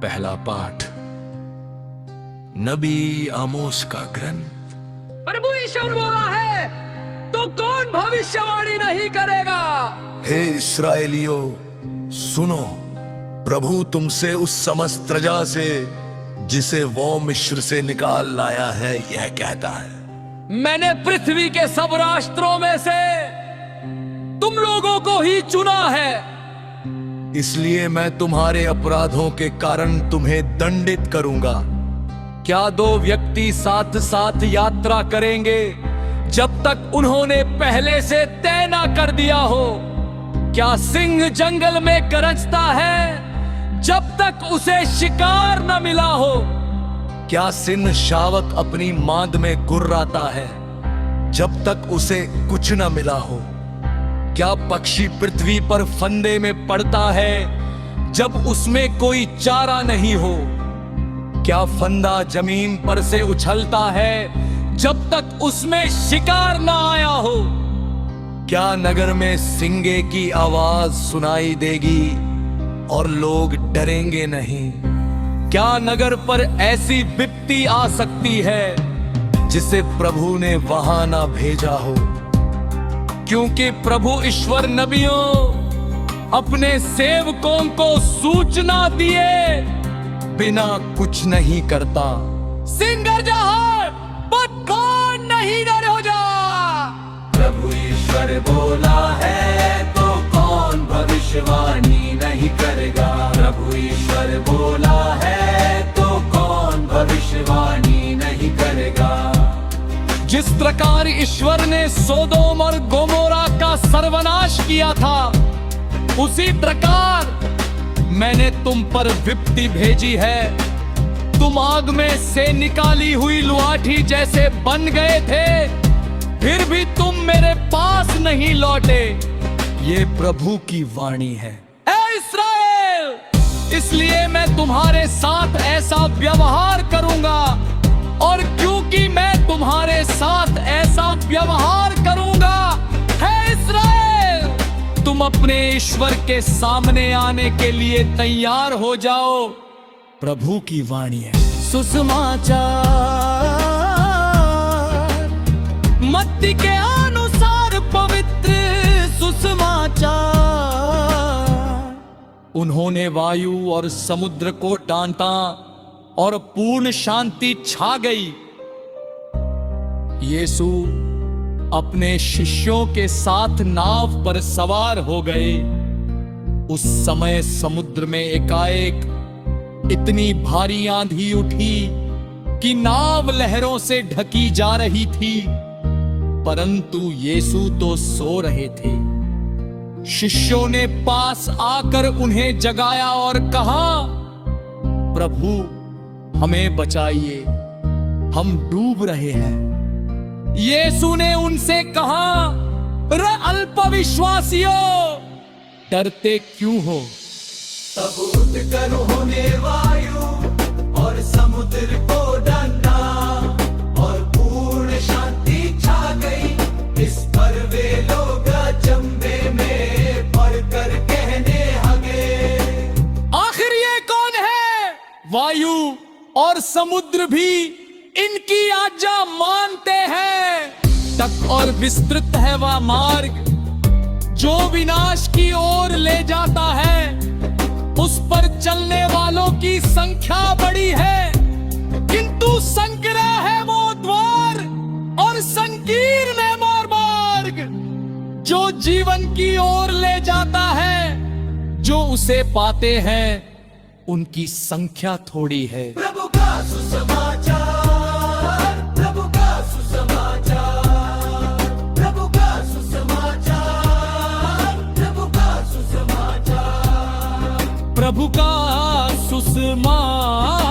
पहला पाठ नबी आमोस का ग्रंथ। प्रभु ईश्वर बोला है तो कौन भविष्यवाणी नहीं करेगा। हे इस्राएलियों सुनो, प्रभु तुमसे उस समस्त प्रजा से जिसे वो मिस्र से निकाल लाया है यह कहता है, मैंने पृथ्वी के सब राष्ट्रों में से तुम लोगों को ही चुना है, इसलिए मैं तुम्हारे अपराधों के कारण तुम्हें दंडित करूंगा। क्या दो व्यक्ति साथ साथ यात्रा करेंगे जब तक उन्होंने पहले से तय ना कर दिया हो? क्या सिंह जंगल में गरजता है जब तक उसे शिकार न मिला हो? क्या सिंह शावक अपनी मांद में गुर्राता है जब तक उसे कुछ न मिला हो? क्या पक्षी पृथ्वी पर फंदे में पड़ता है जब उसमें कोई चारा नहीं हो? क्या फंदा जमीन पर से उछलता है जब तक उसमें शिकार ना आया हो? क्या नगर में सिंगे की आवाज सुनाई देगी और लोग डरेंगे नहीं? क्या नगर पर ऐसी विपत्ति आ सकती है जिसे प्रभु ने वहां ना भेजा हो? क्योंकि प्रभु ईश्वर नबियों अपने सेवकों को सूचना दिए बिना कुछ नहीं करता। सिंह गरजा है पर कौन नहीं डरे हो जा। प्रभु ईश्वर बोला है तो कौन भविष्यवाणी नहीं करेगा। प्रभु ईश्वर बोला है तो कौन भविष्यवाणी नहीं करेगा। जिस प्रकार ईश्वर ने सोदोम और गोमोरा का सर्वनाश किया था, उसी प्रकार मैंने तुम पर विपत्ति भेजी है। तुम आग में से निकाली हुई लुआठी जैसे बन गए थे, फिर भी तुम मेरे पास नहीं लौटे। ये प्रभु की वाणी है। ऐ इस्राएल, इसलिए मैं तुम्हारे साथ ऐसा व्यवहार करूंगा, और क्योंकि मैं तुम्हारे साथ ऐसा व्यवहार करूंगा, है इस्राएल, तुम अपने ईश्वर के सामने आने के लिए तैयार हो जाओ। प्रभु की वाणी है। सुसमाचार मत्ती के अनुसार पवित्र सुसमाचार। उन्होंने वायु और समुद्र को डांटा और पूर्ण शांति छा गई। यीशु अपने शिष्यों के साथ नाव पर सवार हो गए। उस समय समुद्र में एकाएक इतनी भारी आंधी उठी कि नाव लहरों से ढकी जा रही थी, परंतु यीशु तो सो रहे थे। शिष्यों ने पास आकर उन्हें जगाया और कहा, प्रभु हमें बचाइए, हम डूब रहे हैं। यीशु ने उनसे कहा, रे अल्पविश्वासियों, डरते क्यों हो? तब उठकर उन्होंने वायु और समुद्र को डांटा और पूर्ण शांति छा गई। इस पर वे लोग अचंभे में पड़कर कहने लगे, आखिर ये कौन है? वायु और समुद्र भी इनकी आज्ञा मानते हैं। तक और विस्तृत है वह मार्ग जो विनाश की ओर ले जाता है, उस पर चलने वालों की संख्या बड़ी है, किंतु संकीर्ण है वो द्वार और संकीर्ण है वो मार्ग जो जीवन की ओर ले जाता है। जो उसे पाते हैं उनकी संख्या थोड़ी है। प्रभु का सुसमाचार, प्रभु का सुसमाचार, प्रभु का सुसमाचार, प्रभु का सुसमाचार, प्रभु का सुसमाचार।